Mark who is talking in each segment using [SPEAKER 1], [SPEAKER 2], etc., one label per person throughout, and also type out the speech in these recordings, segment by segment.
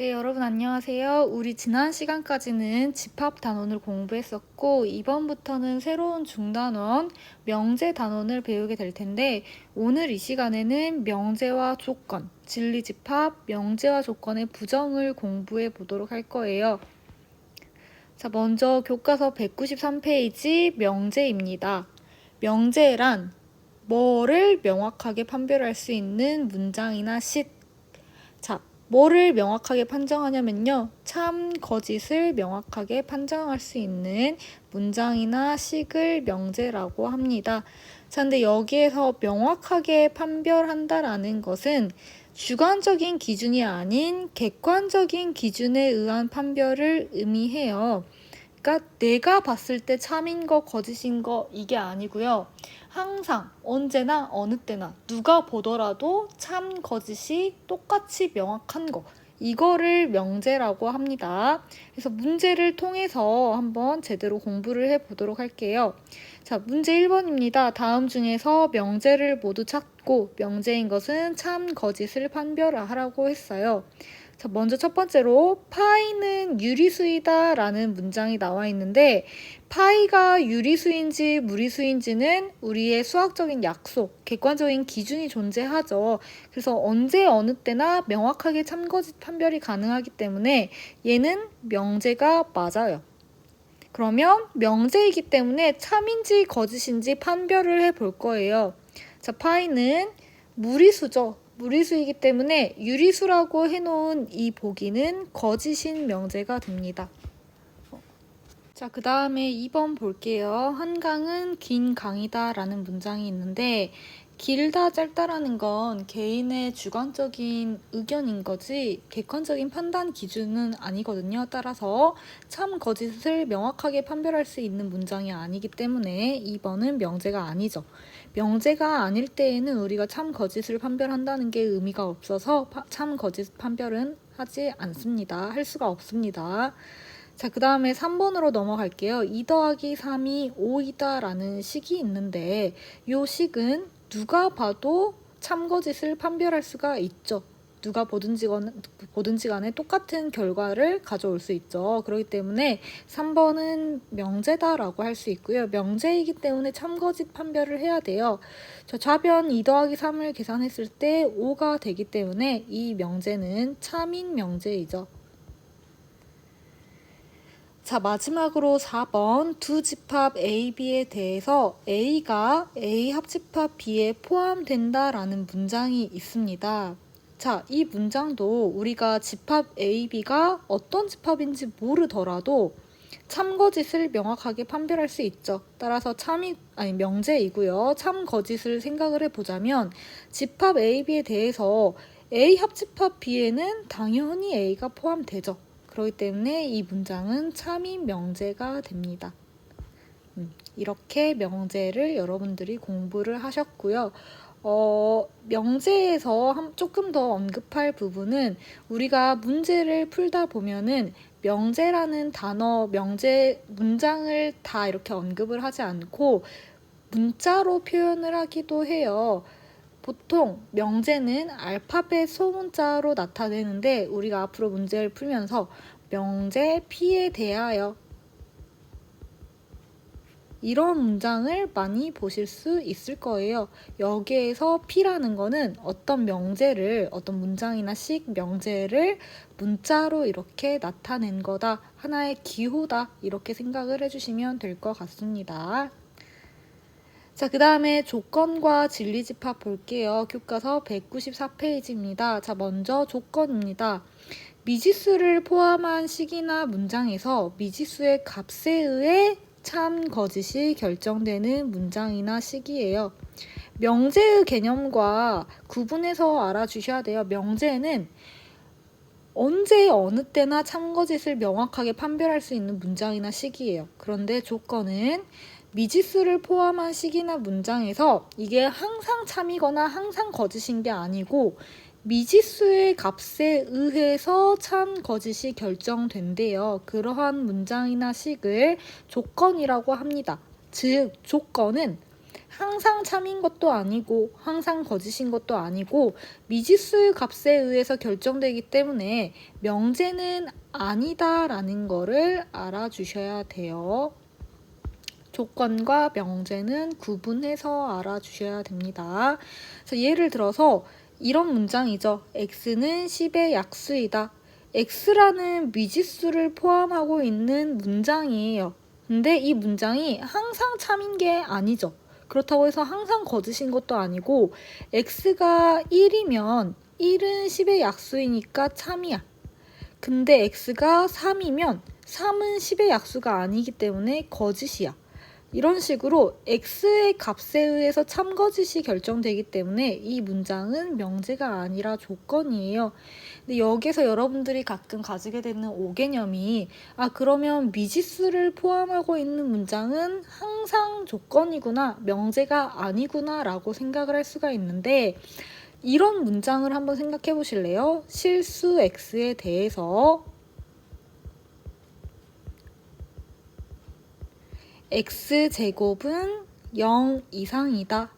[SPEAKER 1] 네, 여러분 안녕하세요. 우리 지난 시간까지는 집합 단원을 공부했었고, 이번부터는 새로운 중단원, 명제 단원을 배우게 될 텐데, 오늘 이 시간에는 명제와 조건, 진리집합, 명제와 조건의 부정을 공부해 보도록 할 거예요. 자, 먼저 교과서 193페이지 명제입니다. 명제란 뭐를 명확하게 판별할 수 있는 문장이나 식. 자, 뭐를 명확하게 판정하냐면요. 참, 거짓을 명확하게 판정할 수 있는 문장이나 식을 명제라고 합니다. 자, 근데 여기에서 명확하게 판별한다라는 것은 주관적인 기준이 아닌 객관적인 기준에 의한 판별을 의미해요. 그러니까 내가 봤을 때 참인 거, 거짓인 거 이게 아니고요. 항상, 언제나, 어느 때나 누가 보더라도 참, 거짓이 똑같이 명확한 거. 이거를 명제라고 합니다. 그래서 문제를 통해서 한번 제대로 공부를 해보도록 할게요. 자, 문제 1번입니다. 다음 중에서 명제를 모두 찾고 명제인 것은 참, 거짓을 판별하라고 했어요. 자, 먼저 첫 번째로 파이는 유리수이다 라는 문장이 나와 있는데 파이가 유리수인지 무리수인지는 우리의 수학적인 약속, 객관적인 기준이 존재하죠. 그래서 언제 어느 때나 명확하게 참거짓 판별이 가능하기 때문에 얘는 명제가 맞아요. 그러면 명제이기 때문에 참인지 거짓인지 판별을 해볼 거예요. 자, 파이는 무리수죠. 무리수이기 때문에 유리수라고 해놓은 이 보기는 거짓인 명제가 됩니다. 자, 그 다음에 2번 볼게요. 한강은 긴 강이다 라는 문장이 있는데 길다 짧다라는 건 개인의 주관적인 의견인 거지 객관적인 판단 기준은 아니거든요. 따라서 참 거짓을 명확하게 판별할 수 있는 문장이 아니기 때문에 2번은 명제가 아니죠. 명제가 아닐 때에는 우리가 참 거짓을 판별한다는 게 의미가 없어서 참 거짓 판별은 하지 않습니다. 할 수가 없습니다. 자, 그 다음에 3번으로 넘어갈게요. 2 더하기 3이 5이다 라는 식이 있는데 이 식은 누가 봐도 참거짓을 판별할 수가 있죠. 누가 보든지 간에 똑같은 결과를 가져올 수 있죠. 그렇기 때문에 3번은 명제다라고 할 수 있고요. 명제이기 때문에 참거짓 판별을 해야 돼요. 자, 좌변 2 더하기 3을 계산했을 때 5가 되기 때문에 이 명제는 참인 명제이죠. 자, 마지막으로 4번 두 집합 A, B에 대해서 A가 A 합집합 B에 포함된다라는 문장이 있습니다. 자, 이 문장도 우리가 집합 A, B가 어떤 집합인지 모르더라도 참거짓을 명확하게 판별할 수 있죠. 따라서 명제이고요. 참거짓을 생각을 해보자면 집합 A, B에 대해서 A 합집합 B에는 당연히 A가 포함되죠. 그렇기 때문에 이 문장은 참인 명제가 됩니다. 이렇게 명제를 여러분들이 공부를 하셨고요. 명제에서 조금 더 언급할 부분은 우리가 문제를 풀다 보면은 명제라는 단어, 문장을 다 이렇게 언급을 하지 않고 문자로 표현을 하기도 해요. 보통 명제는 알파벳 소문자로 나타내는데 우리가 앞으로 문제를 풀면서 명제 P에 대하여 이런 문장을 많이 보실 수 있을 거예요. 여기에서 P라는 거는 어떤 문장이나 명제를 문자로 이렇게 나타낸 거다. 하나의 기호다. 이렇게 생각을 해주시면 될 것 같습니다. 자, 그 다음에 조건과 진리집합 볼게요. 교과서 194페이지입니다. 자, 먼저 조건입니다. 미지수를 포함한 식이나 문장에서 미지수의 값에 의해 참, 거짓이 결정되는 문장이나 식이에요. 명제의 개념과 구분해서 알아주셔야 돼요. 명제는 언제 어느 때나 참거짓을 명확하게 판별할 수 있는 문장이나 식이에요. 그런데 조건은 미지수를 포함한 식이나 문장에서 이게 항상 참이거나 항상 거짓인 게 아니고 미지수의 값에 의해서 참, 거짓이 결정된대요. 그러한 문장이나 식을 조건이라고 합니다. 즉, 조건은 항상 참인 것도 아니고 항상 거짓인 것도 아니고 미지수의 값에 의해서 결정되기 때문에 명제는 아니다라는 거를 알아주셔야 돼요. 조건과 명제는 구분해서 알아주셔야 됩니다. 예를 들어서 이런 문장이죠. x는 10의 약수이다. x라는 미지수를 포함하고 있는 문장이에요. 근데 이 문장이 항상 참인 게 아니죠. 그렇다고 해서 항상 거짓인 것도 아니고 x가 1이면 1은 10의 약수이니까 참이야. 근데 x가 3이면 3은 10의 약수가 아니기 때문에 거짓이야. 이런 식으로 x의 값에 의해서 참거짓이 결정되기 때문에 이 문장은 명제가 아니라 조건이에요. 근데 여기서 여러분들이 가끔 가지게 되는 오개념이 그러면 미지수를 포함하고 있는 문장은 항상 조건이구나, 명제가 아니구나 라고 생각을 할 수가 있는데 이런 문장을 한번 생각해 보실래요? 실수 x에 대해서 x제곱은 0 이상이다.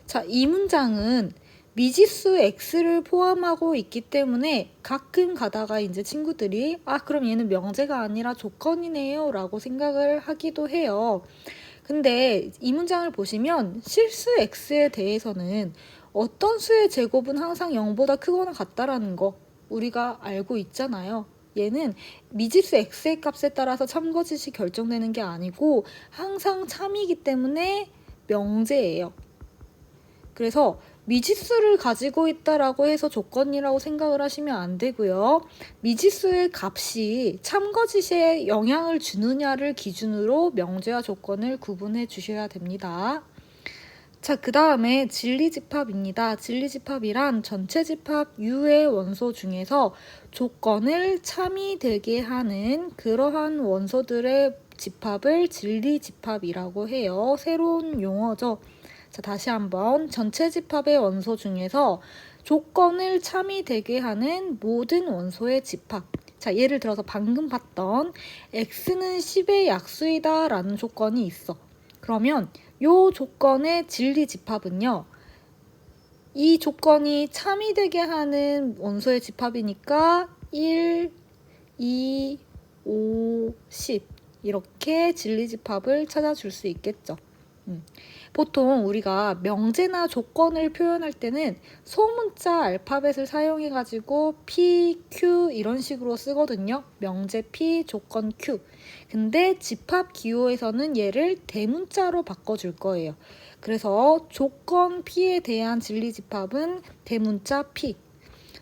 [SPEAKER 1] 자, 이 문장은 미지수 x를 포함하고 있기 때문에 가끔 가다가 이제 친구들이 그럼 얘는 명제가 아니라 조건이네요 라고 생각을 하기도 해요. 근데 이 문장을 보시면 실수 x에 대해서는 어떤 수의 제곱은 항상 0보다 크거나 같다라는 거 우리가 알고 있잖아요. 얘는 미지수 x의 값에 따라서 참거짓이 결정되는 게 아니고 항상 참이기 때문에 명제예요. 그래서 미지수를 가지고 있다라고 해서 조건이라고 생각을 하시면 안 되고요. 미지수의 값이 참거짓에 영향을 주느냐를 기준으로 명제와 조건을 구분해 주셔야 됩니다. 자, 그 다음에 진리집합입니다. 진리집합이란 전체 집합 U의 원소 중에서 조건을 참이되게 하는 그러한 원소들의 집합을 진리집합이라고 해요. 새로운 용어죠. 자, 다시 한번 전체 집합의 원소 중에서 조건을 참이되게 하는 모든 원소의 집합. 자, 예를 들어서 방금 봤던 x는 10의 약수이다 라는 조건이 있어. 그러면 이 조건의 진리집합은요. 이 조건이 참이되게 하는 원소의 집합이니까 1, 2, 5, 10 이렇게 진리집합을 찾아줄 수 있겠죠. 보통 우리가 명제나 조건을 표현할 때는 소문자 알파벳을 사용해가지고 P, Q 이런 식으로 쓰거든요. 명제 P, 조건 Q. 근데 집합 기호에서는 얘를 대문자로 바꿔줄 거예요. 그래서 조건 P에 대한 진리집합은 대문자 P.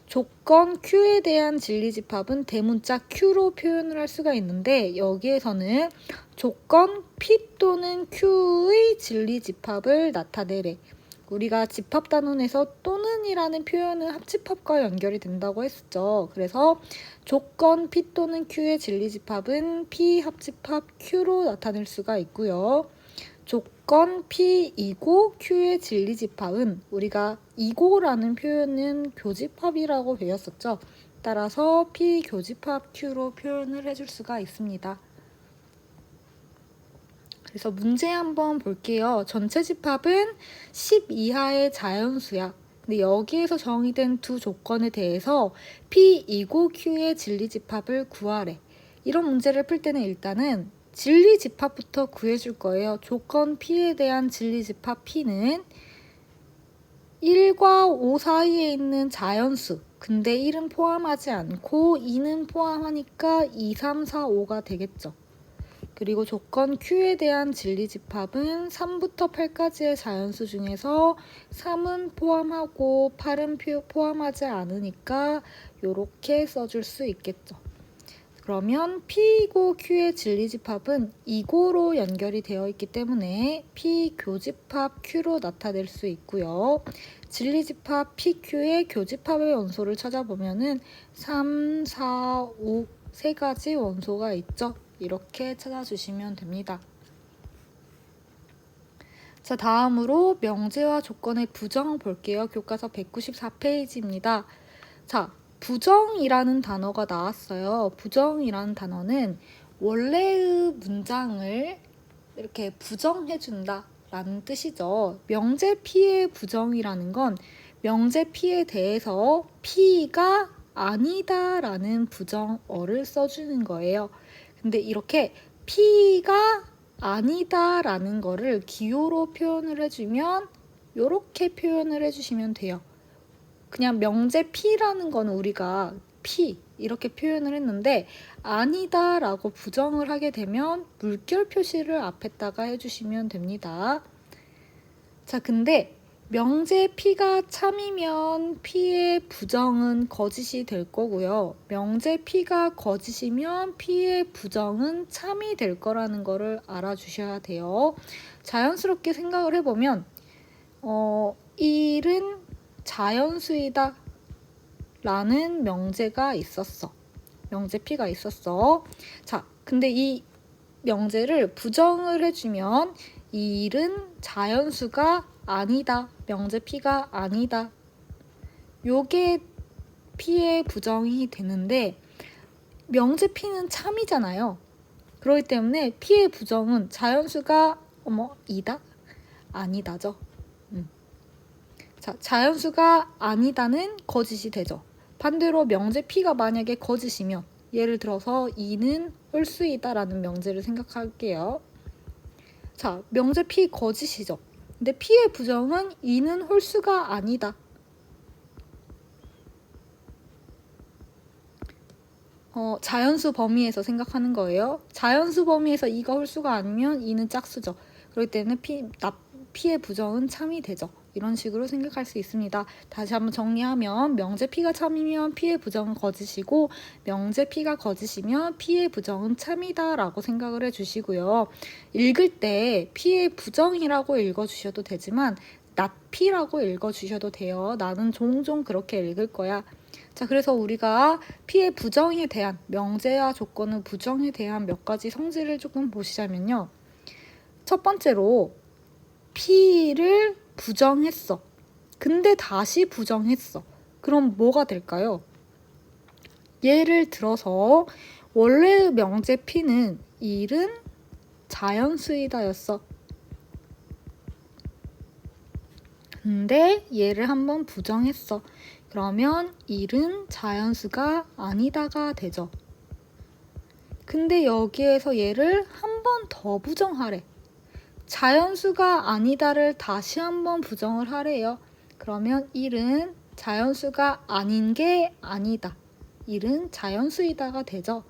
[SPEAKER 1] 조건 Q에 대한 진리집합은 대문자 Q로 표현을 할 수가 있는데 여기에서는 조건 P 또는 Q의 진리집합을 나타내래. 우리가 집합단원에서 또는이라는 표현은 합집합과 연결이 된다고 했었죠. 그래서 조건 P 또는 Q의 진리집합은 P 합집합 Q로 나타낼 수가 있고요. 조건 P이고 Q의 진리집합은 우리가 이고라는 표현은 교집합이라고 배웠었죠. 따라서 P 교집합 Q로 표현을 해줄 수가 있습니다. 그래서 문제 한번 볼게요. 전체 집합은 10 이하의 자연수야. 근데 여기에서 정의된 두 조건에 대해서 P이고 Q의 진리집합을 구하래. 이런 문제를 풀 때는 일단은 진리집합부터 구해줄 거예요. 조건 P에 대한 진리집합 P는 1과 5 사이에 있는 자연수. 근데 1은 포함하지 않고 2는 포함하니까 2, 3, 4, 5가 되겠죠. 그리고 조건 Q에 대한 진리집합은 3부터 8까지의 자연수 중에서 3은 포함하고 8은 포함하지 않으니까 이렇게 써줄 수 있겠죠. 그러면 P이고 Q의 진리집합은 이고로 연결이 되어 있기 때문에 P 교집합 Q로 나타낼 수 있고요. 진리집합 PQ의 교집합의 원소를 찾아보면은 3, 4, 5 세 가지 원소가 있죠. 이렇게 찾아주시면 됩니다. 자, 다음으로 명제와 조건의 부정 볼게요. 교과서 194페이지입니다. 자, 부정이라는 단어가 나왔어요. 부정이라는 단어는 원래의 문장을 이렇게 부정해준다. 라는 뜻이죠. 명제 P의 부정이라는 건 명제 P에 대해서 P가 아니다 라는 부정어를 써주는 거예요. 근데 이렇게 P가 아니다 라는 거를 기호로 표현을 해주면 이렇게 표현을 해주시면 돼요. 그냥 명제 P라는 거는 우리가 P 이렇게 표현을 했는데 아니다 라고 부정을 하게 되면 물결 표시를 앞에다가 해주시면 됩니다. 자, 근데 명제 P가 참이면 P의 부정은 거짓이 될 거고요. 명제 P가 거짓이면 P의 부정은 참이 될 거라는 거를 알아주셔야 돼요. 자연스럽게 생각을 해보면 1은 자연수이다 라는 명제가 있었어. 명제 P가 있었어. 자, 근데 이 명제를 부정을 해주면 1은 자연수가 아니다. 명제 P가 아니다. 요게 P의 부정이 되는데 명제 P는 참이잖아요. 그렇기 때문에 P의 부정은 자연수가 이다? 아니다죠. 자, 자연수가 아니다는 거짓이 되죠. 반대로 명제 P가 만약에 거짓이면 예를 들어서 2는 홀수이다 라는 명제를 생각할게요. 자, 명제 P 거짓이죠. 근데 P의 부정은 2는 홀수가 아니다. 자연수 범위에서 생각하는 거예요. 자연수 범위에서 2가 홀수가 아니면 2는 짝수죠. 그렇기 때문에 P의 부정은 참이 되죠. 이런 식으로 생각할 수 있습니다. 다시 한번 정리하면 명제 P가 참이면 P의 부정은 거짓이고 명제 P가 거짓이면 P의 부정은 참이다 라고 생각을 해주시고요. 읽을 때 P의 부정이라고 읽어주셔도 되지만 not P라고 읽어주셔도 돼요. 나는 종종 그렇게 읽을 거야. 자, 그래서 우리가 P의 부정에 대한 명제와 조건의 부정에 대한 몇 가지 성질을 조금 보시자면요. 첫 번째로 P를 부정했어. 근데 다시 부정했어. 그럼 뭐가 될까요? 예를 들어서 원래의 명제 P는 1은 자연수이다였어. 근데 얘를 한번 부정했어. 그러면 1은 자연수가 아니다가 되죠. 근데 여기에서 얘를 한 번 더 부정하래. 자연수가 아니다를 다시 한번 부정을 하래요. 그러면 1은 자연수가 아닌 게 아니다. 1은 자연수이다가 되죠.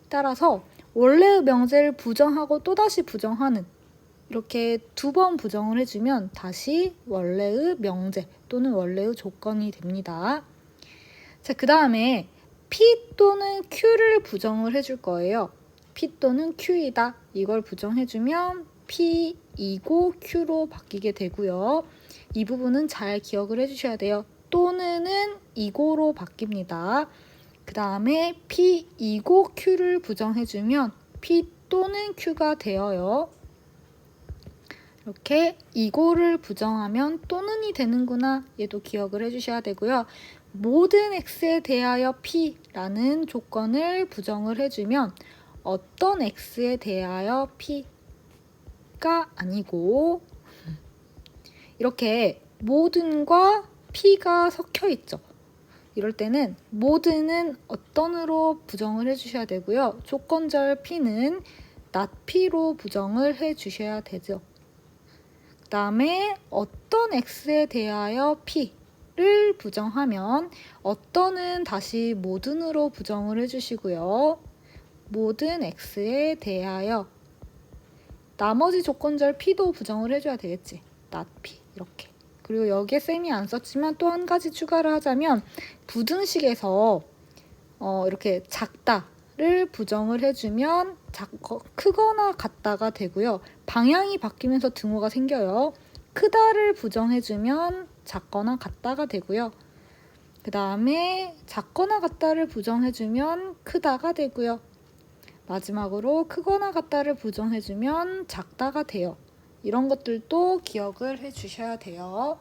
[SPEAKER 1] 따라서 원래의 명제를 부정하고 또다시 부정하는 이렇게 2번 부정을 해주면 다시 원래의 명제 또는 원래의 조건이 됩니다. 자, 그 다음에 P 또는 Q를 부정을 해줄 거예요. P 또는 Q이다. 이걸 부정해주면 P이고 Q로 바뀌게 되고요. 이 부분은 잘 기억을 해주셔야 돼요. 또는은 이고로 바뀝니다. 그 다음에 P이고 Q를 부정해주면 P 또는 Q가 되어요. 이렇게 이고를 부정하면 또는이 되는구나. 얘도 기억을 해주셔야 되고요. 모든 x에 대하여 p라는 조건을 부정을 해주면 어떤 x에 대하여 p가 아니고 이렇게 모든과 p가 섞여 있죠. 이럴 때는 모든은 어떤으로 부정을 해주셔야 되고요. 조건절 p는 not p로 부정을 해주셔야 되죠. 그 다음에 어떤 x에 대하여 p를 부정하면 어떤은 다시 모든으로 부정을 해주시고요. 모든 x에 대하여 나머지 조건절 p도 부정을 해줘야 되겠지. not p 이렇게. 그리고 여기에 쌤이 안 썼지만 또 한 가지 추가를 하자면 부등식에서 이렇게 작다를 부정을 해주면 크거나 같다가 되고요. 방향이 바뀌면서 등호가 생겨요. 크다를 부정해주면 작거나 같다가 되고요. 그 다음에 작거나 같다를 부정해주면 크다가 되고요. 마지막으로 크거나 같다를 부정해주면 작다가 돼요. 이런 것들도 기억을 해주셔야 돼요.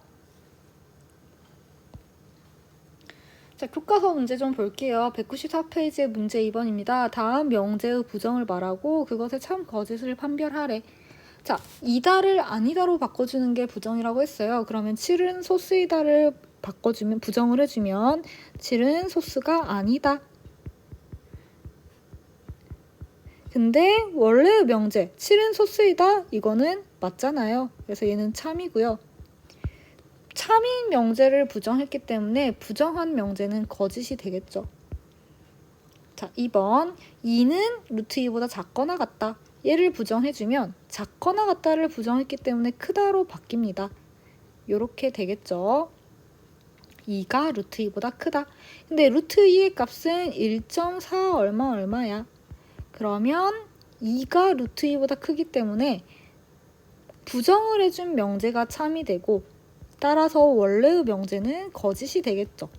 [SPEAKER 1] 자, 교과서 문제 좀 볼게요. 194페이지의 문제 2번입니다. 다음 명제의 부정을 말하고 그것의 참 거짓을 판별하래. 자, 이다를 아니다로 바꿔주는 게 부정이라고 했어요. 그러면 7은 소스이다를 바꿔주면, 부정을 해주면 7은 소스가 아니다. 근데 원래의 명제 7은 소스이다 이거는 맞잖아요. 그래서 얘는 참이고요. 참인 명제를 부정했기 때문에 부정한 명제는 거짓이 되겠죠. 자, 2번 2는 루트 2보다 작거나 같다. 얘를 부정해주면 작거나 같다를 부정했기 때문에 크다로 바뀝니다. 요렇게 되겠죠. 2가 루트 2보다 크다. 근데 루트 2의 값은 1.4 얼마야. 그러면 2가 루트 2보다 크기 때문에 부정을 해준 명제가 참이 되고 따라서 원래의 명제는 거짓이 되겠죠.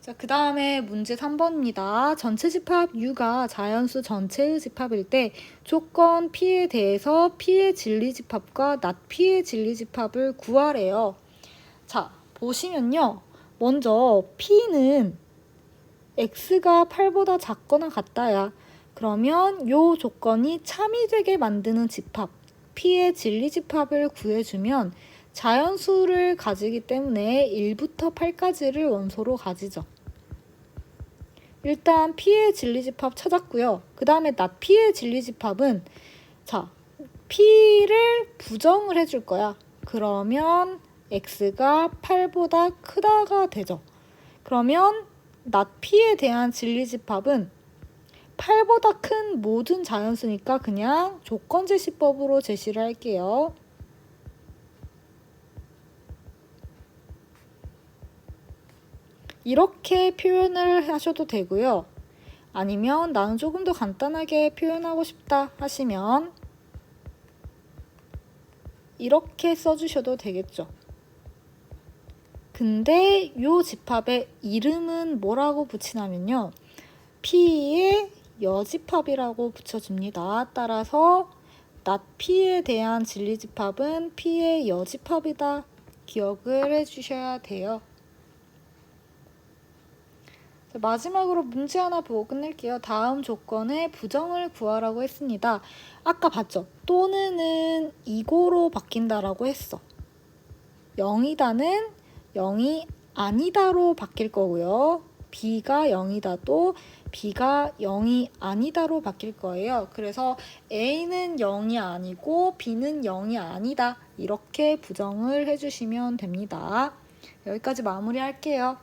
[SPEAKER 1] 자, 그 다음에 문제 3번입니다. 전체 집합 U가 자연수 전체의 집합일 때 조건 P에 대해서 P의 진리집합과 not P의 진리집합을 구하래요. 자, 보시면요. 먼저 P는 X가 8보다 작거나 같다야. 그러면 요 조건이 참이 되게 만드는 집합, P의 진리집합을 구해주면 자연수를 가지기 때문에 1부터 8까지를 원소로 가지죠. 일단 P의 진리집합 찾았고요. 그 다음에 not P의 진리집합은 자, P를 부정을 해줄 거야. 그러면 X가 8보다 크다가 되죠. 그러면 not P에 대한 진리집합은 8보다 큰 모든 자연수니까 그냥 조건제시법으로 제시를 할게요. 이렇게 표현을 하셔도 되고요. 아니면 나는 조금 더 간단하게 표현하고 싶다 하시면 이렇게 써주셔도 되겠죠. 근데 이 집합의 이름은 뭐라고 붙이냐면요. P의 여집합이라고 붙여줍니다. 따라서 not P에 대한 진리집합은 P의 여집합이다. 기억을 해주셔야 돼요. 마지막으로 문제 하나 보고 끝낼게요. 다음 조건에 부정을 구하라고 했습니다. 아까 봤죠? 또는은 이고로 바뀐다라고 했어. 0이다는 0이 아니다로 바뀔 거고요. B가 0이다도 B가 0이 아니다로 바뀔 거예요. 그래서 A는 0이 아니고 B는 0이 아니다. 이렇게 부정을 해주시면 됩니다. 여기까지 마무리할게요.